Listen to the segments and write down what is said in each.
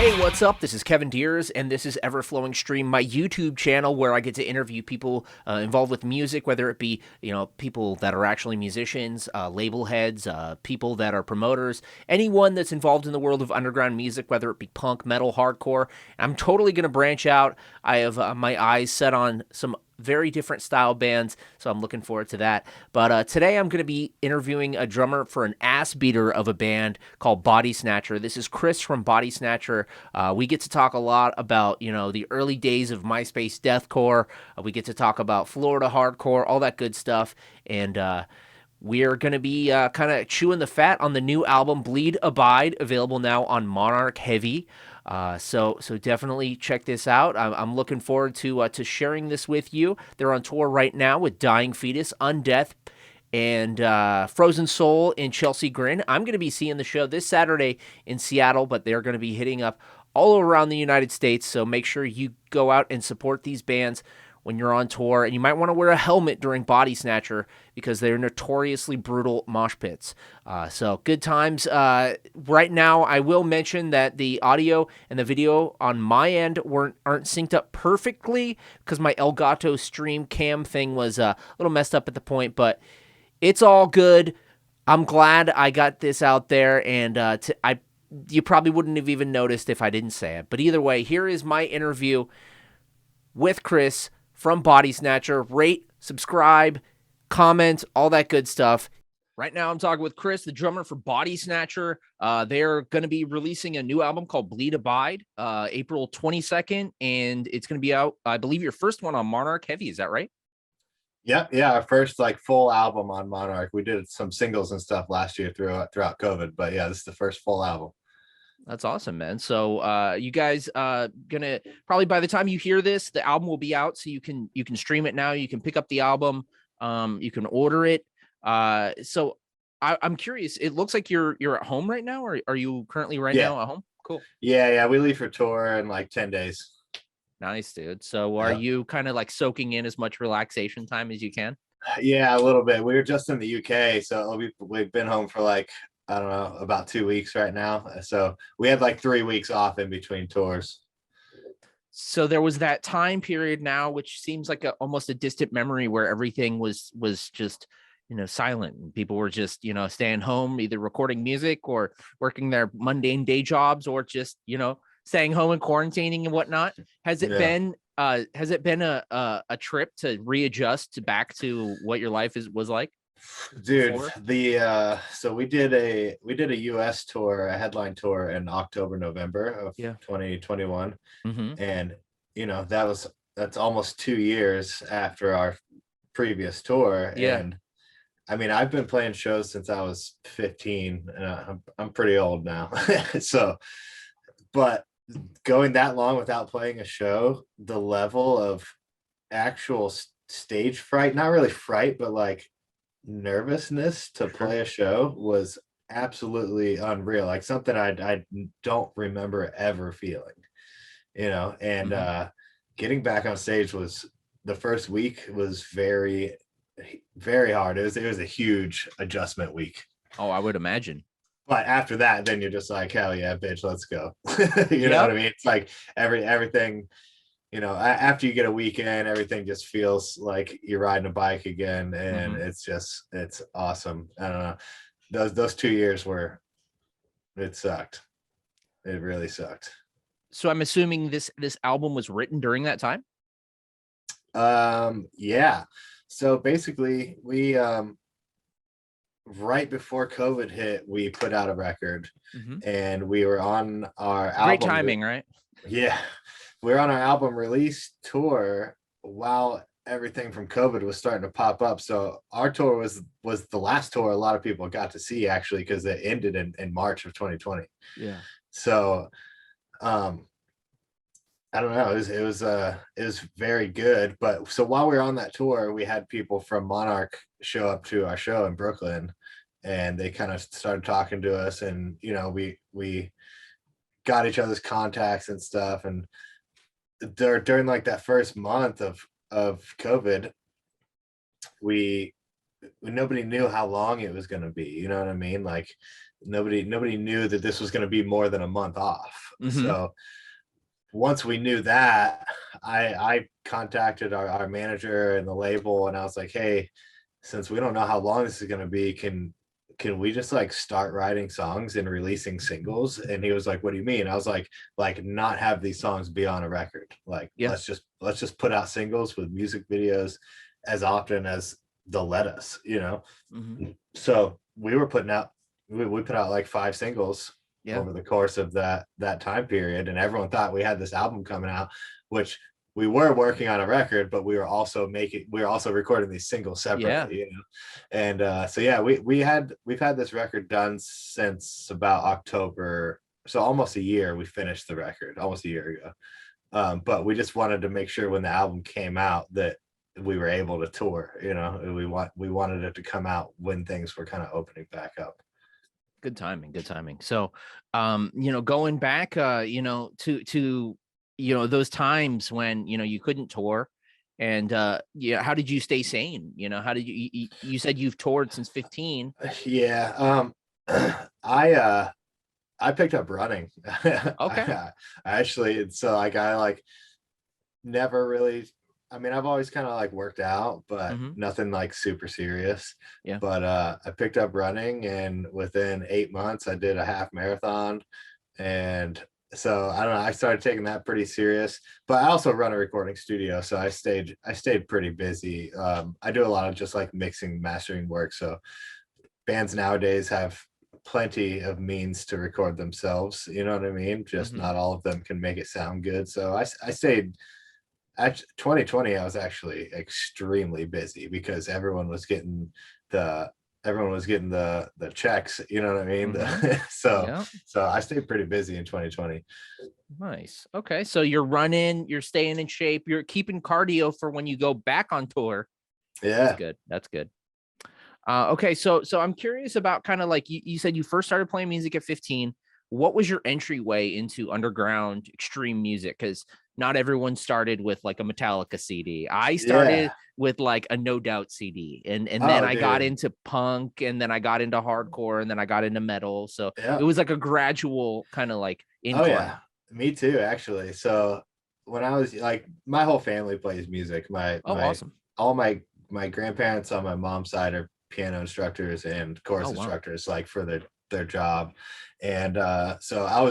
Hey, what's up? This is Kevin Deers, and this is Everflowing Stream, my YouTube channel where I get to interview people involved with music, whether it be people that are actually musicians, label heads, people that are promoters, anyone that's involved in the world of underground music, whether it be punk, metal, hardcore. I'm totally going to branch out. I have my eyes set on some very different style bands, so I'm looking forward to that. But today I'm going to be interviewing a drummer for an ass beater of a band called Bodysnatcher. This is Chris from Bodysnatcher. We get to talk a lot about, the early days of MySpace Deathcore. We get to talk about Florida hardcore, all that good stuff. And we're going to be kind of chewing the fat on the new album, Bleed Abide, available now on Monarch Heavy. So definitely check this out. I'm looking forward to sharing this with you. They're on tour right now with Dying Fetus, Undeath, and Frozen Soul in Chelsea Grin. I'm going to be seeing the show this Saturday in Seattle, but they're going to be hitting up all around the United States. So make sure you go out and support these bands when you're on tour, and you might want to wear a helmet during Bodysnatcher because they're notoriously brutal mosh pits. So good times. Right now, I will mention that the audio and the video on my end aren't synced up perfectly because my Elgato stream cam thing was a little messed up at the point, but it's all good. I'm glad I got this out there, and you probably wouldn't have even noticed if I didn't say it. But either way, here is my interview with Chris from Bodysnatcher. Rate, subscribe, comment, all that good stuff. Right now I'm talking with Chris, the drummer for Bodysnatcher. They're going to be releasing a new album called Bleed Abide, April 22nd, and it's going to be out, I believe, your first one on Monarch Heavy. Is that right? Yep, yeah, our first full album on Monarch. We did some singles and stuff last year throughout COVID, but yeah, this is the first full album. That's awesome, man. So you guys gonna probably by the time you hear this, the album will be out, so you can stream it now. You can pick up the album, you can order it. So I'm curious. It looks like you're at home right now, or are you currently now at home? Cool. Yeah, we leave for tour in like 10 days. Nice, dude. So are you kind of like soaking in as much relaxation time as you can? Yeah, a little bit. We were just in the UK, so we've been home for I don't know, about 2 weeks right now. So we had 3 weeks off in between tours. So there was that time period now, which seems like almost a distant memory, where everything was just silent, and people were just staying home, either recording music or working their mundane day jobs, or just staying home and quarantining and whatnot. Has it been a trip to readjust back to what your life was like? Dude, before? So we did a US tour, a headline tour in October, November of 2021. Mm-hmm. And that's almost 2 years after our previous tour. And I mean, I've been playing shows since I was 15, and I'm pretty old now. So, but going that long without playing a show, the level of actual stage fright, not really fright, but nervousness to play a show was absolutely unreal. Like something I don't remember ever feeling, and getting back on stage was, the first week was very, very hard. It was a huge adjustment week. Oh, I would imagine. But after that, then you're just like, hell yeah, bitch, let's go. You know what I mean? It's like everything, after you get a weekend, everything just feels like you're riding a bike again. And it's awesome. I don't know. Those 2 years it sucked. It really sucked. So I'm assuming this album was written during that time? Yeah. So basically we right before COVID hit, we put out a record, and we were on our album. Great timing, right? Yeah. We were on our album release tour while everything from COVID was starting to pop up. So our tour was the last tour a lot of people got to see, actually, because it ended in March of 2020. Yeah. So I don't know. It was very good. But so while we were on that tour, we had people from Monarch show up to our show in Brooklyn, and they kind of started talking to us, and we got each other's contacts and stuff. And during that first month of COVID, we nobody knew how long it was going to be. You know what I mean? Like nobody knew that this was going to be more than a month off. Mm-hmm. So once we knew that, I contacted our manager and the label, and I was like, hey, since we don't know how long this is going to be, can we just like start writing songs and releasing singles? And he was like, what do you mean? I was like not have these songs be on a record. Like Yeah. let's just put out singles with music videos as often as they'll let us, you know. Mm-hmm. So we put out like 5 singles Yeah. over the course of that time period, and everyone thought we had this album coming out, which we were working on a record, but we were also recording these singles Yeah. separately, you know. And so yeah, we've had this record done since about October, so almost a year. We finished the record almost a year ago. But we just wanted to make sure when the album came out that we were able to tour, you know. We wanted it to come out when things were kind of opening back up. Good timing. Good timing. So, going back, to those times when you couldn't tour, and how did you stay sane? How did you said you've toured since 15? Yeah. I picked up running. Okay. I actually, so like I like never really, I mean, I've always kind of like worked out, but Mm-hmm. nothing like super serious. Yeah. But I picked up running, and within 8 months I did a half marathon. And so I don't know, I started taking that pretty serious. But I also run a recording studio, so I stayed pretty busy. I do a lot of just like mixing, mastering work. So bands nowadays have plenty of means to record themselves, you know what I mean? Just Mm-hmm. not all of them can make it sound good. So I stayed. Actually, 2020 I was actually extremely busy because the everyone was getting the checks, you know what I mean? Mm-hmm. So Yeah. I stayed pretty busy in 2020. Nice. Okay. So you're running, you're staying in shape, you're keeping cardio for when you go back on tour. That's Yeah. good. That's good. Okay, so I'm curious about kind of like you said you first started playing music at 15. What was your entryway into underground extreme music? Because not everyone started with like a Metallica CD. I started Yeah. with like a No Doubt CD, and then Oh, I got dude. into punk, and then I got into hardcore, and then I got into metal. So it Yeah. was like a gradual kind of like Oh incline. yeah. Me too, actually. So when I was like, my whole family plays music. Oh, awesome. All my grandparents on my mom's side are piano instructors and Oh, chorus wow. instructors, like for their job. And so I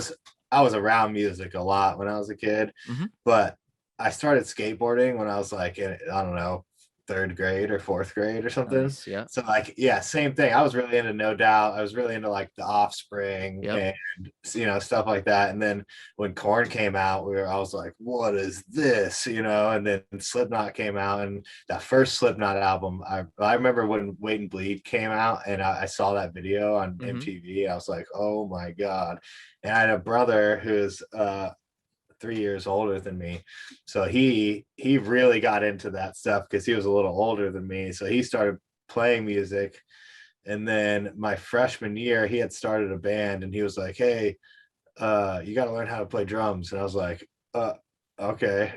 was around music a lot when I was a kid. Hmm. But I started skateboarding when I was like I don't know, third grade or fourth grade or something. Nice. Yeah. So like, yeah, same thing. I was really into No Doubt. I was really into like the Offspring Yep. and stuff like that. And then when Korn came out, I was like, what is this? And then Slipknot came out, and that first Slipknot album, I remember when Wait and Bleed came out, and I saw that video on Hmm. MTV. I was like, oh my God. And I had a brother who's 3 years older than me, so he really got into that stuff because he was a little older than me, so he started playing music. And then my freshman year he had started a band, and he was like, hey, you got to learn how to play drums. And I was like, okay.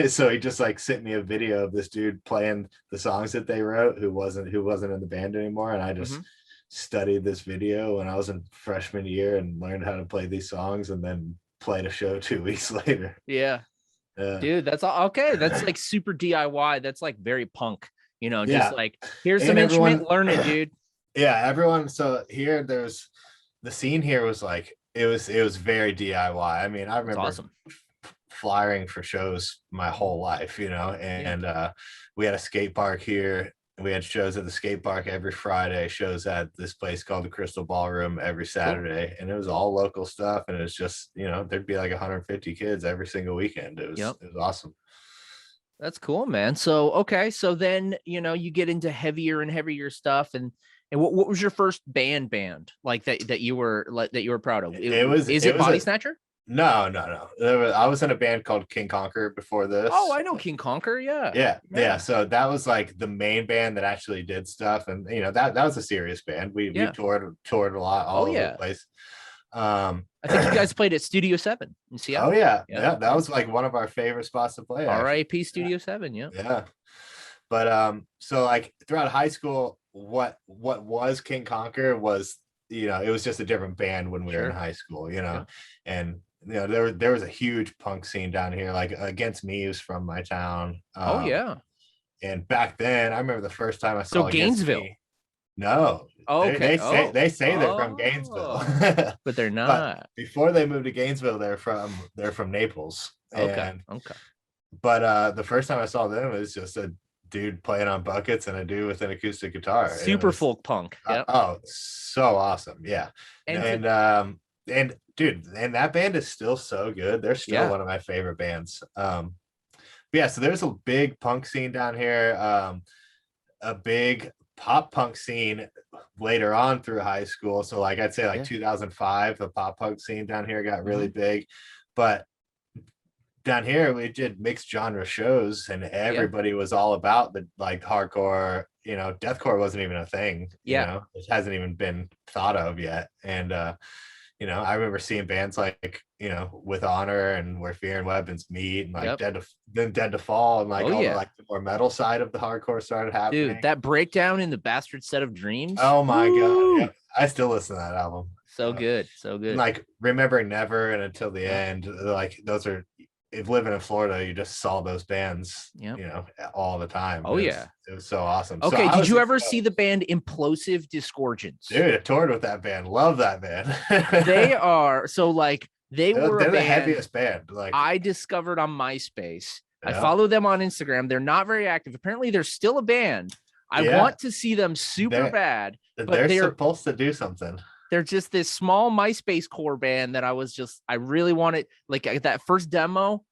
So he just like sent me a video of this dude playing the songs that they wrote, who wasn't in the band anymore, and I just Hmm. studied this video when I was in freshman year and learned how to play these songs, and then played a show 2 weeks later. Yeah. Yeah. Dude, that's all okay. That's like super DIY. That's like very punk, just Yeah. like here's some And instrument, everyone, learn it, dude. yeah, everyone. So here, there's the scene here was like, it was very DIY. I mean, I That's remember awesome. flying for shows my Mhm. whole life, Yeah. and we had a skate park here. We had shows at the skate park every Friday, shows at this place called the Crystal Ballroom every Cool. Saturday. And it was all local stuff. And it was just, there'd be like 150 kids every single weekend. Yep. It was awesome. That's cool, man. So okay, so then you get into heavier and heavier stuff, and what was your first band like that you were proud of? Is It it was Body a Snatcher? No, no, no. I was in a band called King Conquer before Oh, this. I know King Conquer. Yeah. Yeah, yeah. Yeah. So that was like the main band that actually did stuff, and that was a serious band. We Yeah. toured a lot Oh all over the yeah. place. Um, I think you guys played at Studio 7 in oh Seattle. yeah, Yeah. yeah. That Yeah. was like one of our favorite spots to play, actually. RIP Yeah, Studio 7. Yeah. yeah. But so like throughout high school, what was King Conquer was, it was just a different band when we were in Sure. high school, Yeah. and there was a huge punk scene down here, like Against Me is from my town. Oh yeah. And back then I remember the first time I So saw Against Gainesville. Me. No, Okay. Oh. they say they're from Gainesville. Oh. But they're But not. before they moved to Gainesville, they're from Naples. Okay. And Okay. but the first time I saw them, it was just a dude playing on buckets and a dude with an acoustic guitar. And it Super was folk punk. Yep. oh, so awesome. Yeah. And And dude, and that band is still so good. They're still yeah. one of my favorite bands. But yeah, so there's a big punk scene down here, a big pop punk scene later on through high school. So like I'd say like 2005, the pop punk scene down here got really big. But down here we did mixed genre shows, and everybody was all about the like hardcore. Deathcore wasn't even a thing. It hasn't even been thought of yet. And I remember seeing bands like With Honor and Where Fear and Weapons Meet, and like Dead to Fall, and like the like the more metal side of the hardcore started happening. Dude, that breakdown in the Bastard Set of Dreams. Oh my god, yeah. I still listen to that album. So good. And like Remembering Never and Until the End, like those are, if living in Florida, you just saw those bands, all the time. It was so awesome. Okay, did you ever see the band Implosive Disgorgence? Dude, I toured with that band. Love that band. They are so like they're the heaviest band. Like I discovered on MySpace. I follow them on Instagram. They're not very active. Apparently, they're still a band. I want to see them super bad. But they're supposed to do something. They're just this small MySpace core band that I really wanted, like that first demo.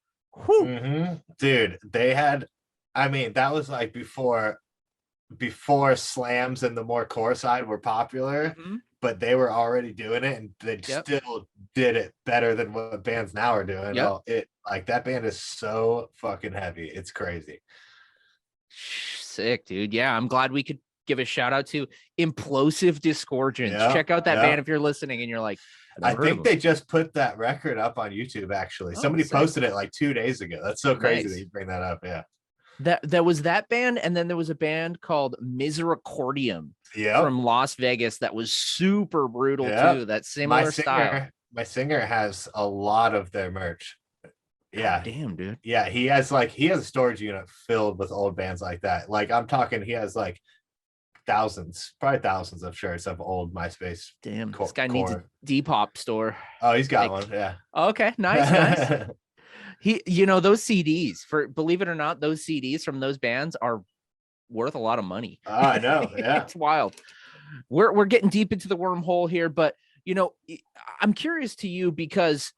Dude, they had, that was like before slams and the more core side were popular, but they were already doing it, and they still did it better than what bands now are doing. Like that band is so fucking heavy. It's crazy. Sick, dude. Yeah, I'm glad we could give a shout out to Implosive Disgorgence. Check out that band if you're listening and you're like, I think they just put that record up on YouTube. Actually, somebody posted it like 2 days ago. That's so crazy that you bring that up. Yeah, that was that band, and then there was a band called Misericordium from Las Vegas that was super brutal too. That similar style. My singer has a lot of their merch. Yeah. Damn, dude. Yeah, he has a storage unit filled with old bands like that. Like I'm talking, he has like probably thousands of shirts of old MySpace. Damn, this guy needs a Depop store. Oh, he's got one. Yeah. Okay, nice. Those CDs, believe it or not, those CDs from those bands are worth a lot of money. Oh, I know. Yeah. It's wild. We're getting deep into the wormhole here, but I'm curious to you because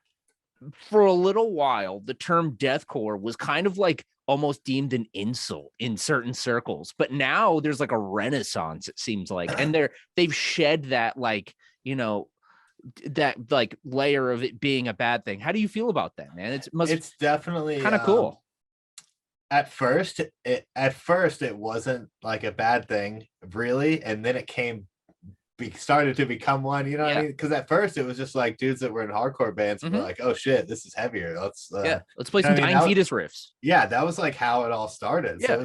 for a little while, the term deathcore was kind of like almost deemed an insult in certain circles, but now there's like a renaissance, it seems like, and they've shed that that like layer of it being a bad thing. How do you feel about that, man? It's definitely kind of cool. At first it wasn't like a bad thing, really, and then it started to become one, what I mean? Because at first it was just like dudes that were in hardcore bands and were like, oh shit, this is heavier. Let's play some Dying Fetus riffs. Yeah, that was like how it all started. So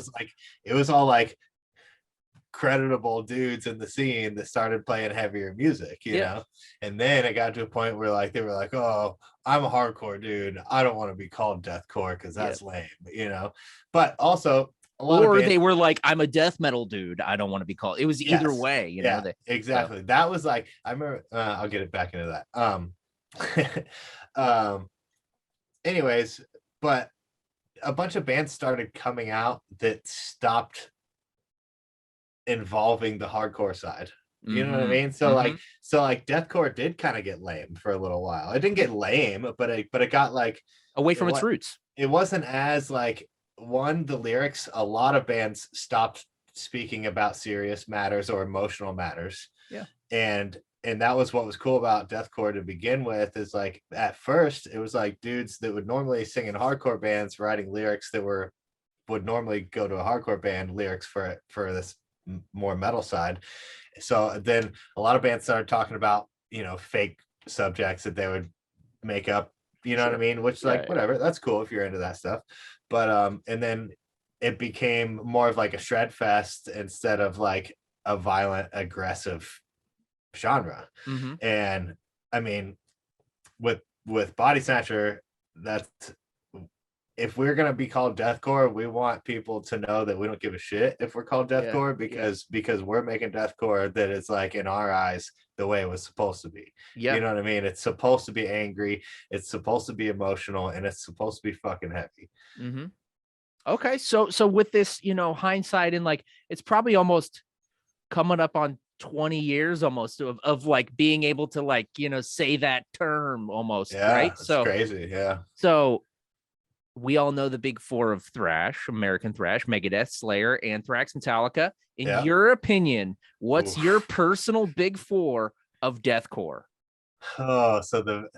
it was all like creditable dudes in the scene that started playing heavier music, you know. And then it got to a point where like they were like, oh, I'm a hardcore dude, I don't want to be called deathcore because that's lame, But also they were like, I'm a death metal dude, I don't want to be called. It was either way, exactly. That was like, I remember I'll get it back into that. Anyways, but a bunch of bands started coming out that stopped involving the hardcore side. You know what I mean? So like deathcore did kind of get lame for a little while. It didn't get lame, but it got like away from its roots. It wasn't as like, the lyrics, a lot of bands stopped speaking about serious matters or emotional matters. Yeah. And that was what was cool about deathcore to begin with, is like at first it was like dudes that would normally sing in hardcore bands writing lyrics that would normally go to a hardcore band, lyrics for this more metal side. So then a lot of bands started talking about fake subjects that they would make up, what I mean, which whatever, that's cool if you're into that stuff. But and then it became more of like a shred fest instead of like a violent, aggressive genre. Mm-hmm. And I mean, with Bodysnatcher, that's, if we're gonna be called deathcore, we want people to know that we don't give a shit if we're called deathcore, because we're making deathcore that is like, in our eyes, the way it was supposed to be. You know what I mean? It's supposed to be angry, it's supposed to be emotional, and it's supposed to be fucking heavy. Mm-hmm. Okay, so with this, hindsight, and like it's probably almost coming up on 20 years almost of like being able to like, say that term almost, right? It's crazy. So we all know the big four of thrash: American thrash, Megadeth, Slayer, Anthrax, Metallica. In your opinion, what's your personal big four of deathcore? Oh, so the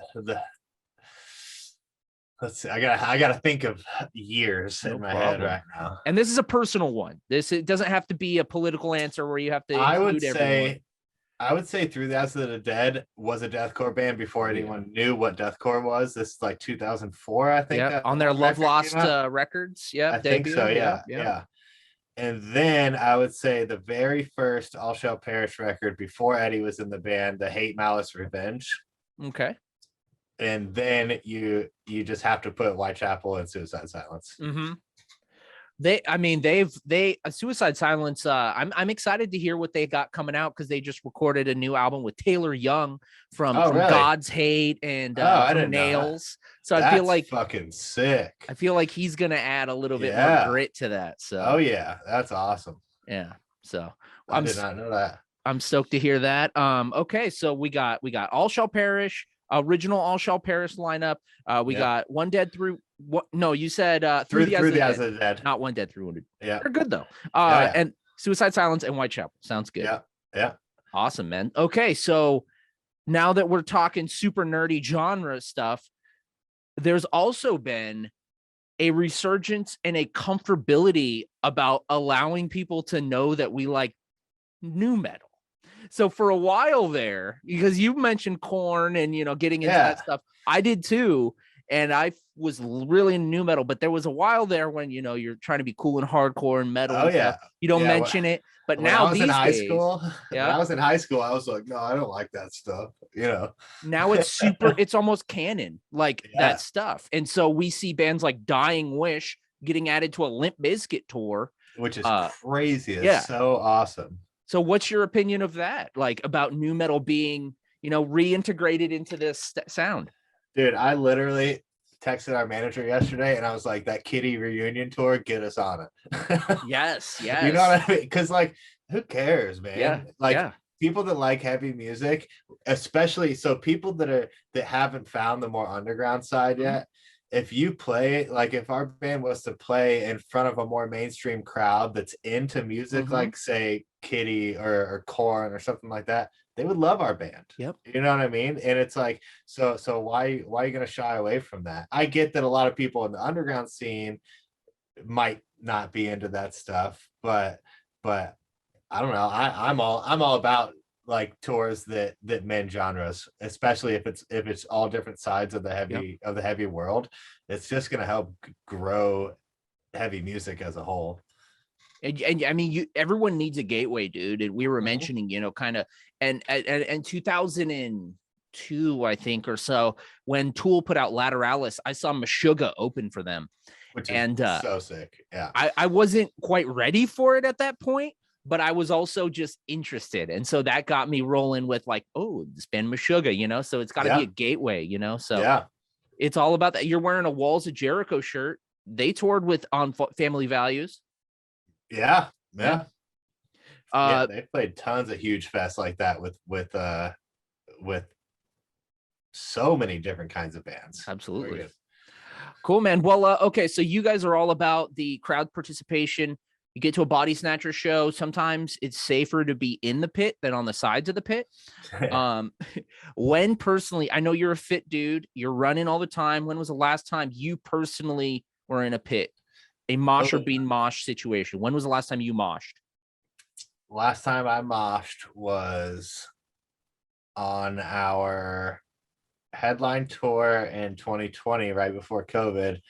let's see. I gotta think of years in my head right now. And this is a personal one. It doesn't have to be a political answer where you have to include everyone. I would say Through the Eyes of the Dead was a deathcore band before anyone knew what deathcore was. This is like 2004, I think. Yeah, on their Love Lost records. Yeah, I think so. Yeah. And then I would say the very first All Shall Perish record before Eddie was in the band, the Hate, Malice, Revenge. Okay. And then you just have to put Whitechapel and Suicide Silence. Mm-hmm. Suicide Silence. I'm excited to hear what they got coming out, because they just recorded a new album with Taylor Young from really? God's Hate and from Nails. So that's I feel like fucking sick. I feel like he's gonna add a little bit more grit to that. So that's awesome. Yeah. So I did not know that. I'm stoked to hear that. Okay, so we got All Shall Perish, original All Shall Perish lineup. We got One Dead Through. What? No, you said Through the Eyes of the Dead. Not One Dead Through Wounded. Yeah, they're good though. And Suicide Silence and Whitechapel sounds good. Yeah. Awesome, man. Okay, so now that we're talking super nerdy genre stuff, there's also been a resurgence and a comfortability about allowing people to know that we like nu metal. So for a while there, because you mentioned Korn and getting into that stuff, I did too, and I was really into nu metal. But there was a while there when you're trying to be cool and hardcore and metal. And stuff. You don't mention it, but now these days, when I was in high school, I was like, no, I don't like that stuff. Now it's super. It's almost canon, like that stuff. And so we see bands like Dying Wish getting added to a Limp Bizkit tour, which is crazy. It's so awesome. So what's your opinion of that? Like about nu metal being, reintegrated into this sound? Dude, I literally texted our manager yesterday and I was like, that Kitty reunion tour, get us on it. Yes. You know what I mean? Because like, who cares, man? People that like heavy music, especially people that haven't found the more underground side yet. If you play, like if our band was to play in front of a more mainstream crowd that's into music, like say Kitty or Korn or something like that, they would love our band. Yep. You know what I mean? And it's like, so why are you going to shy away from that? I get that a lot of people in the underground scene might not be into that stuff, but I don't know. I'm all about like tours that mend genres, especially if it's all different sides of the heavy world. It's just going to help grow heavy music as a whole. And I mean, everyone needs a gateway, dude. And we were mentioning, kind of, and 2002, I think, or so, when Tool put out Lateralis, I saw Meshuggah open for them, which is so sick. Yeah, I wasn't quite ready for it at that point, but I was also just interested. And so that got me rolling with like, oh, this band Meshuggah, so it's got to be a gateway, so it's all about that. You're wearing a Walls of Jericho shirt. They toured with on Family Values. Yeah. They played tons of huge fests like that with so many different kinds of bands. Absolutely. Cool, man. Well, okay, so you guys are all about the crowd participation. You get to a Bodysnatcher show, sometimes it's safer to be in the pit than on the sides of the pit. When personally, I know you're a fit dude, you're running all the time. When was the last time you personally were in a pit, a mosh or being mosh situation? When was the last time you moshed? Last time I moshed was on our headline tour in 2020, right before COVID.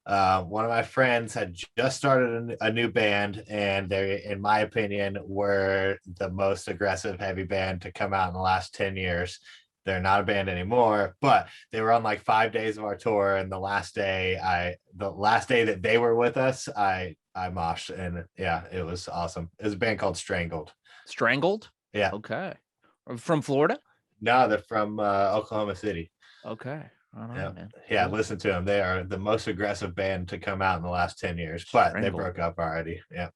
One of my friends had just started a new band, and they, in my opinion, were the most aggressive heavy band to come out in the last 10 years. They're not a band anymore, but they were on like 5 days of our tour. And the last day that they were with us, I moshed, and yeah, it was awesome. It was a band called Strangled. Strangled? Yeah. Okay. From Florida? No, they're from Oklahoma City. Okay. All right, Yeah. man. Yeah, Cool. listen to them. They are the most aggressive band to come out in the last 10 years, but they Strangled. broke up already. Yeah.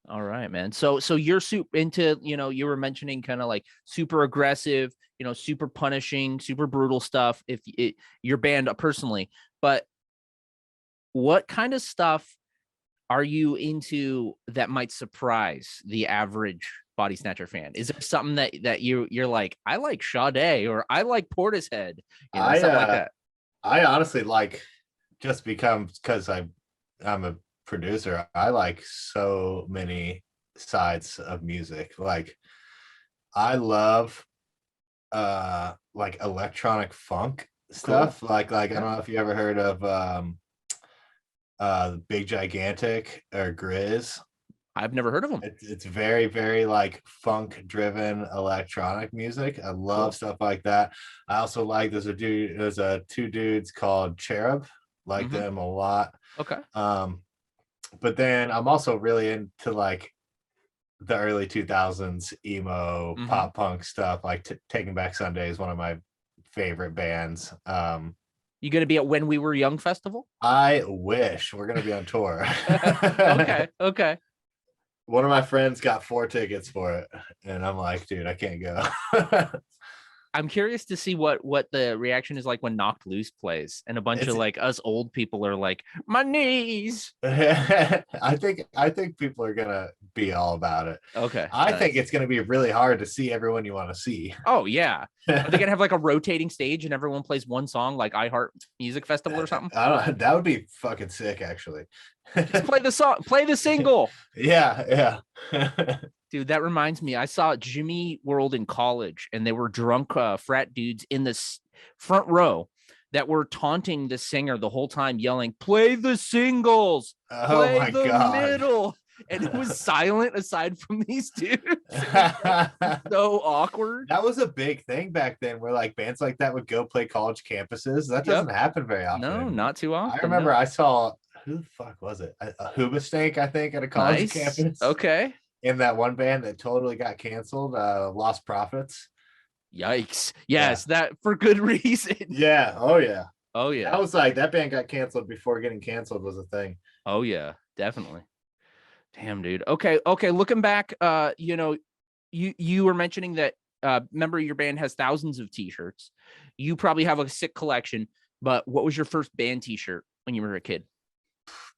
All right, man. So you're super into, you were mentioning kind of like super aggressive, super punishing, super brutal stuff. If your band personally, but what kind of stuff are you into that might surprise the average Bodysnatcher fan? Is there something that you're like, I like Sade or I like Portishead, I something like that? I honestly like, just because I'm a producer, I like so many sides of music. Like I love like electronic funk Cool. stuff. Like I Okay. don't know if you ever heard of Big Gigantic or Grizz. I've never heard of them. It's very, very like funk driven electronic music. I love Cool. stuff like that. I also like, there's a two dudes called Cherub, like Mm-hmm. them a lot. Okay. But then I'm also really into like the early 2000s emo Mm-hmm. pop punk stuff. Like Taking Back Sunday is one of my favorite bands. You gonna be at When We Were Young festival? I wish. We're gonna be on tour. Okay. Okay. One of my friends got 4 tickets for it, and I'm like, dude, I can't go. I'm curious to see what the reaction is like when Knocked Loose plays, and a bunch of It's like us old people are like, my knees. I think people are gonna be all about it. Okay, I think nice. it's gonna be really hard to see everyone you want to see. Oh yeah. Are they gonna have like a rotating stage and everyone plays one song like I Heart Music Festival or something? I don't. That would be fucking sick, actually. Just play the song, play the single. Yeah, yeah. Dude, that reminds me. I saw Jimmy World in college, and they were drunk frat dudes in the front row that were taunting the singer the whole time, yelling, "Play the singles, Oh play my the god. middle," and it was silent aside from these dudes. So awkward. That was a big thing back then, where like bands like that would go play college campuses. That Yep. doesn't happen very often No, anymore. not too I often. remember No. I saw, who the fuck was it? A Hoobastank, I think, at a college Nice. campus. Okay. In that one band that totally got canceled, Lost Prophets. Yikes. Yeah. Yes, that for good reason. Yeah. Oh yeah. Oh That yeah. was like, that band got canceled before getting canceled was a thing. Oh yeah. Definitely. Damn, dude. Okay. Okay. Looking back, you were mentioning that member of your band has thousands of t-shirts. You probably have a sick collection, but what was your first band t-shirt when you were a kid?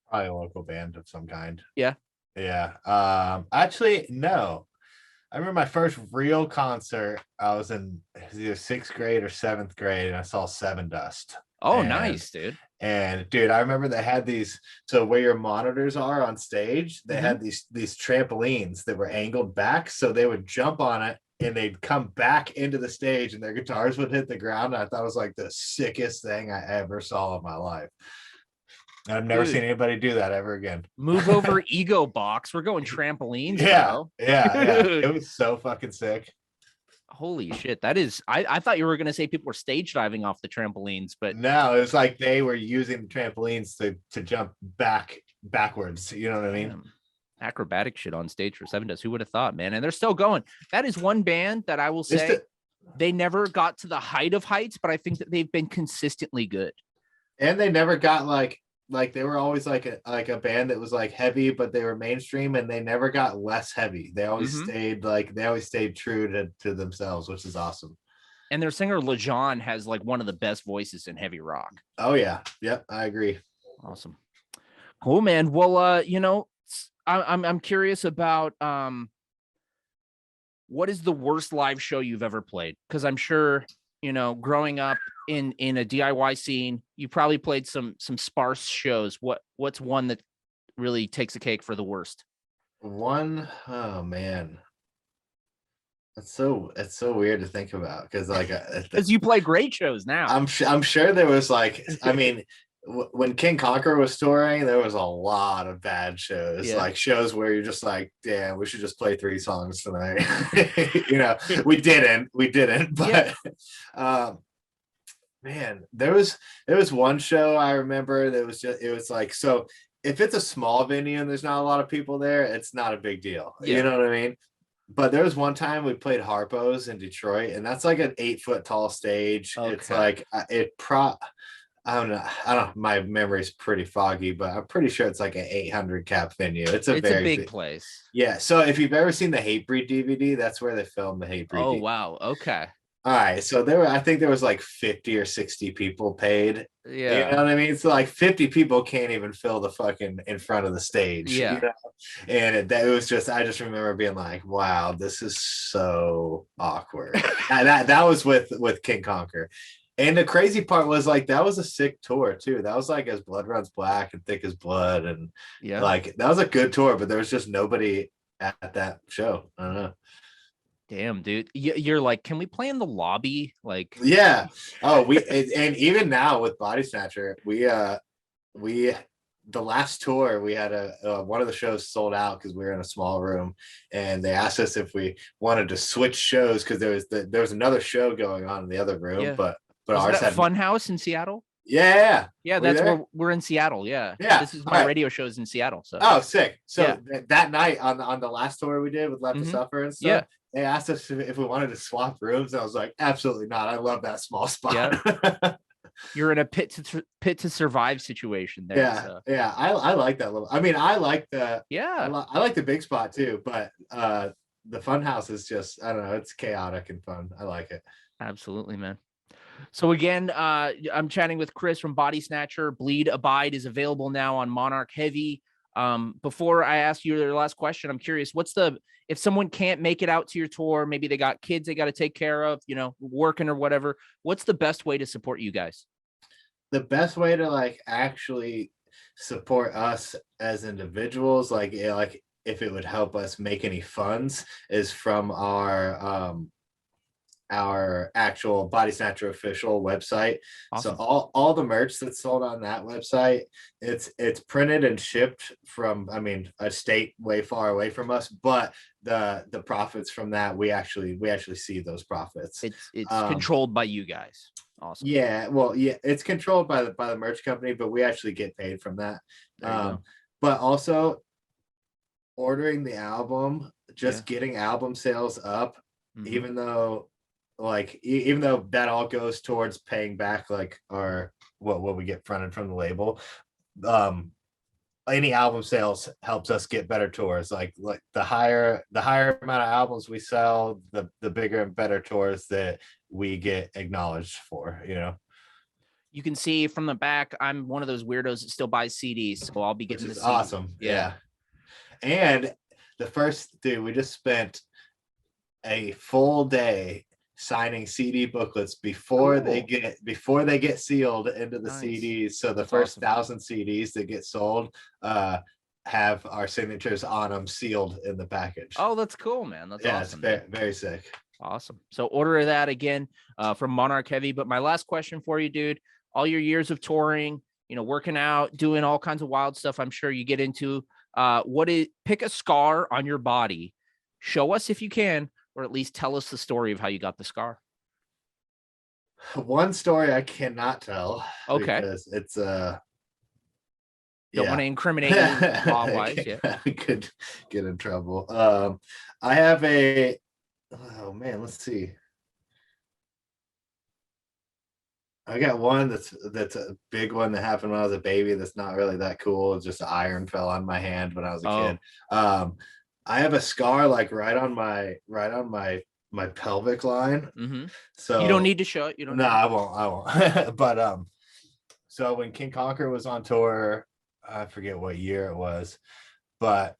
Probably a local band of some kind. Yeah. Yeah. Actually, no. I remember my first real concert. I was in either 6th grade or 7th grade, and I saw Seven Dust. Oh, And nice, dude. dude, I remember they had these. So where your monitors are on stage, they Mhm. had these trampolines that were angled back, so they would jump on it and they'd come back into the stage, and their guitars would hit the ground. And I thought it was like the sickest thing I ever saw in my life. I've never seen Dude, anybody do that ever again. move over ego box. We're going trampolines, Yeah, bro. yeah. It Dude. was so fucking sick. Holy shit. That is I thought you were gonna say people were stage diving off the trampolines, but No, it was like they were using the trampolines to jump backwards. You know what I mean? damn, acrobatic shit on stage for Seven Dust. Who would have thought, man? And they're still going. That is one band that I will Just say they never got to the height of heights, but I think that they've been consistently good. and they never got like they were always like a band that was like heavy, but they were mainstream, and they never got less heavy. They always Mhm. stayed true to themselves, which is awesome. And their singer LeJean has like one of the best voices in heavy rock. Oh yeah, yep, I agree. Awesome. Cool, man. Well, I'm curious about what is the worst live show you've ever played? Because I'm sure, growing up in a DIY scene, you probably played some sparse shows. What's one that really takes a cake for the worst? One, oh man, it's so weird to think about, because like Because you play great shows now. I'm sure there was like, I mean, when King Conquer was touring, there was a lot of bad shows, Yeah. like shows where you're just like, damn, we should just play 3 songs tonight. You know, we didn't, Yeah. but um, man, there was one show I remember that was just, it was like, so if it's a small venue and there's not a lot of people there, it's not a big deal. Yeah. You know what I mean? But there was one time we played Harpo's in Detroit, and that's like an 8 foot tall stage. It's Okay. like I don't know. I don't. My memory's pretty foggy, but I'm pretty sure it's like an 800 cap venue. It's a It's a very big big. place. Yeah. So if you've ever seen the Hatebreed DVD, that's where they filmed the Hatebreed Oh, DVD. wow. Okay. All right. So I think there was like 50 or 60 people paid. You know Yeah. what I mean? So like 50 people can't even fill the fucking in front of the stage. You Yeah. know? And it was just, I just remember being like, wow, this is so awkward. That was with King Conquer. And the crazy part was like that was a sick tour too. That was like As Blood Runs Black and Thick as Blood, and Yeah. like that was a good tour, but there was just nobody at that show. I don't know. Damn, dude. You're like, can we play in the lobby? Like, Yeah. Oh, and even now with Bodysnatcher, we the last tour we had one of the shows sold out because we were in a small room, and they asked us if we wanted to switch shows because there was another show going on in the other room, yeah. but Was ours that had. Funhouse in Seattle? Yeah. Yeah, Were you that's there? where we're in Seattle. Yeah. Yeah. This is All my right. radio shows in Seattle. So, Oh, sick. So yeah. that night on the last tour we did with Left to Hmm. Suffer and stuff, Yeah. they asked us if we wanted to swap rooms. I was like, absolutely not. I love that small spot. Yeah. You're in a pit to survive situation there. Yeah, So, yeah. I like that little. I mean, I like yeah, I like the big spot too, but the fun house is just, I don't know, it's chaotic and fun. I like it. absolutely, man. So again, I'm chatting with Chris from Bodysnatcher. Bleed Abide is available now on Monarch Heavy. Before I ask you your last question, I'm curious, if someone can't make it out to your tour, maybe they got kids they got to take care of, working or whatever, what's the best way to support you guys? The best way to like actually support us as individuals, like if it would help us make any funds, is from our actual Bodysnatcher official website. Awesome. So all the merch that's sold on that website, it's printed and shipped from, I mean, a state way far away from us, but the profits from that, we actually see those profits. It's controlled by you guys. Awesome. Yeah, well, yeah, it's controlled by the merch company, but we actually get paid from that. But also ordering the album, just getting album sales up, even though that all goes towards paying back like our what we get fronted from the label. Any album sales helps us get better tours. Like the higher amount of albums we sell, the bigger and better tours that we get acknowledged for. You can see from the back, I'm one of those weirdos that still buys CDs, so I'll be getting this awesome. Yeah. And we just spent a full day signing CD booklets before they get sealed into the CDs. So the first 1,000 CDs that get sold have our signatures on them, sealed in the package. Oh, that's cool, man. That's awesome. It's very sick. Awesome. So order that again from Monarch Heavy. But my last question for you, dude, all your years of touring, working out, doing all kinds of wild stuff, I'm sure you get into, pick a scar on your body, show us if you can, or at least tell us the story of how you got the scar. One story I cannot tell. Okay. Because it's don't want to incriminate you law-wise. Yeah. I could get in trouble. I have oh man, let's see. I got one that's a big one that happened when I was a baby. That's not really that cool. It's just an iron fell on my hand when I was a kid. I have a scar like right on my pelvic line. Mm-hmm. So you don't need to show it. No, I won't. But so when King Conquer was on tour, I forget what year it was, but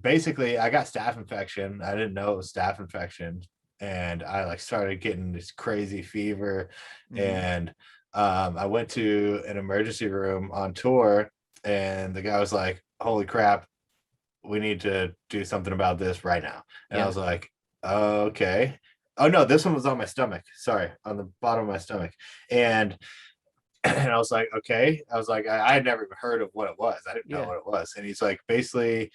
basically I got staph infection. I didn't know it was staph infection, and I started getting this crazy fever. And I went to an emergency room on tour, and the guy was like, holy crap, we need to do something about this right now. And I was like, okay. Oh no, this one was on my stomach. Sorry, on the bottom of my stomach. And And I was like, okay. I was like, I had never even heard of what it was. I didn't know Yeah. what it was. And he's like, basically,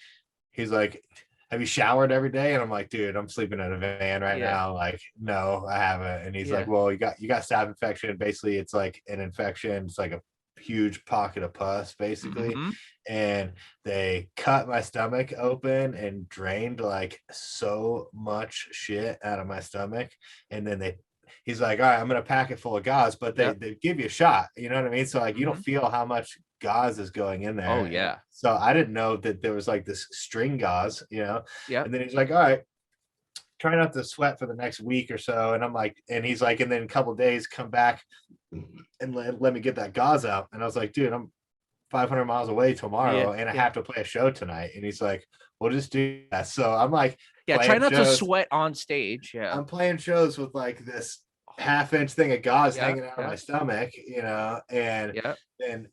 he's like, have you showered every day? And I'm like, dude, I'm sleeping in a van right Yeah. now. Like, no, I haven't. And he's Yeah. like, well, you got staph infection. Basically, it's like an infection. It's like a huge pocket of pus, basically. Mm-hmm. And they cut my stomach open and drained like so much shit out of my stomach. And then he's like, all right, I'm gonna pack it full of gauze, but Yep. they give you a shot, you know what I mean? So like you don't Mm-hmm. feel how much gauze is going in Oh there. yeah. So I didn't know that there was like this string gauze, you know. Yep. And then he's like, all right, try not to sweat for the next week or so. And I'm like, and he's like, and then a couple days come back and let me get that gauze out. And I was like, dude, I'm 500 miles away Yeah. tomorrow and I Yeah. have to play a show tonight. And he's like, we'll just do that. So I'm like, Yeah. Try playing not to shows. sweat on stage. Yeah. I'm playing shows with like this half-inch thing of gauze Yeah. hanging out of my stomach, you know. And Yeah. then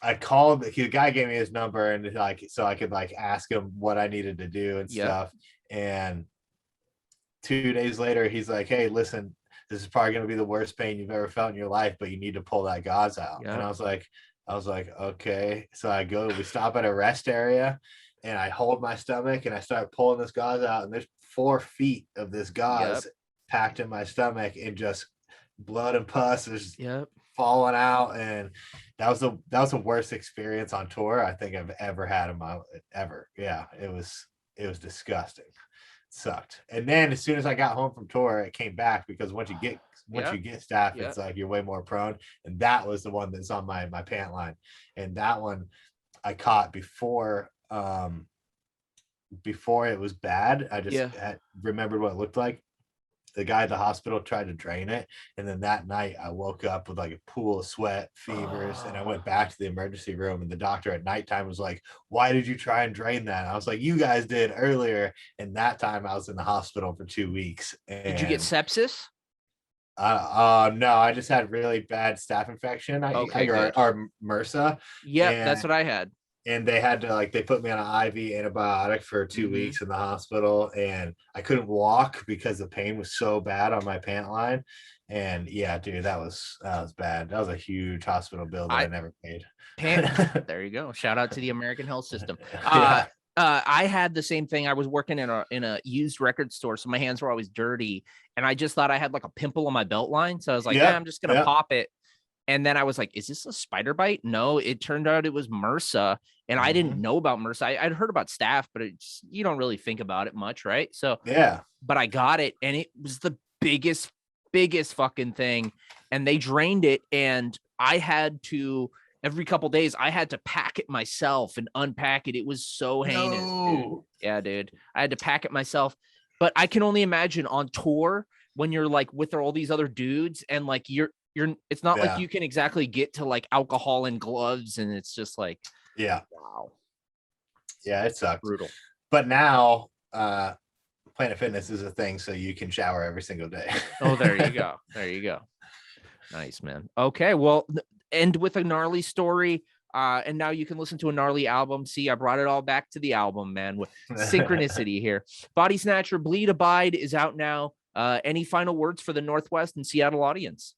I called the guy, gave me his number, and like so I could like ask him what I needed to do and Yeah. stuff. And 2 days later, he's like, hey, listen, this is probably going to be the worst pain you've ever felt in your life, but you need to pull that gauze out. Yeah. And I was like, okay. So we stop at a rest area and I hold my stomach and I start pulling this gauze out. And there's 4 feet of this gauze packed in my stomach, and just blood and pus is falling out. And that was the worst experience on tour I think I've ever had in my ever. Yeah, it was disgusting. Sucked. And then as soon as I got home from tour, it came back, because once you get staph, it's like you're way more prone. And that was the one that's on my pant line. And that one I caught before it was bad. I just remembered what it looked like. The guy at the hospital tried to drain it, and then that night I woke up with like a pool of sweat, fevers, and I went back to the emergency room, and the doctor at nighttime was like, why did you try and drain that? And I was like, you guys did earlier. And that time I was in the hospital for 2 weeks. And did you get sepsis? No, I just had really bad staph infection. Or MRSA. Yeah, that's what I had. And they had to they put me on an IV antibiotic for 2 weeks in the hospital, and I couldn't walk because the pain was so bad on my pant line. And yeah, dude, that was bad. That was a huge hospital bill that I never paid. There you go. Shout out to the American health system. I had the same thing. I was working in a used record store, so my hands were always dirty, and I just thought I had like a pimple on my belt line. So I was like, I'm just gonna pop it. And then I was like, is this a spider bite? No, it turned out it was MRSA. And I didn't know about MRSA. I'd heard about staph, but you don't really think about it much, right? So but I got it, and it was the biggest fucking thing. And they drained it, and I had to, every couple days, I had to pack it myself and unpack it. It was so heinous. Dude. Yeah, dude. I had to pack it myself. But I can only imagine on tour when you're like with all these other dudes, and like it's not like you can exactly get to like alcohol and gloves, and it's just like, wow. Yeah, it sucks. Brutal. But now Planet Fitness is a thing, so you can shower every single day. Oh, there you go. There you go. Nice, man. Okay, well, end with a gnarly story. And now you can listen to a gnarly album. See, I brought it all back to the album, man, with synchronicity here. Bodysnatcher, Bleed Abide is out now. Any final words for the Northwest and Seattle audience?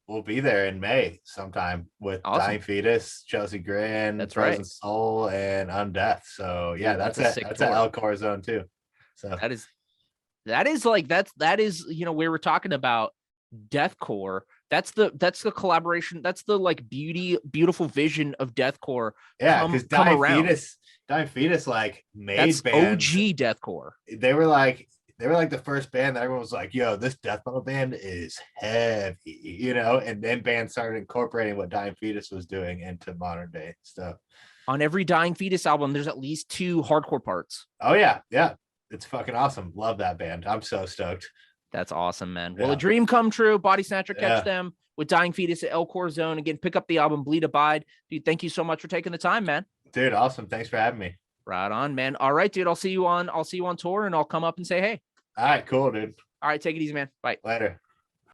We'll be there in May sometime with Dying Fetus, Chelsea Grin, that's Frozen Soul, and Undeath. So yeah, that's at Elkhor Zone too. So that is we were talking about Deathcore. That's the collaboration. That's the like beautiful vision of Deathcore. Yeah, because Dying Fetus like made bands. OG Deathcore. They were like the first band that everyone was like, yo, this death metal band is heavy, and then bands started incorporating what Dying Fetus was doing into modern day stuff. On every Dying Fetus album, there's at least 2 hardcore parts. Oh yeah. Yeah. It's fucking awesome. Love that band. I'm so stoked. That's awesome, man. Well, a dream come true. Bodysnatcher, catch them with Dying Fetus at Elkhor Zone. Again, pick up the album Bleed Abide. Dude, thank you so much for taking the time, man. Dude, awesome. Thanks for having me. Right on, man. All right, dude. I'll see you on tour, and I'll come up and say hey. All right, cool, dude. All right, take it easy, man. Bye. Later.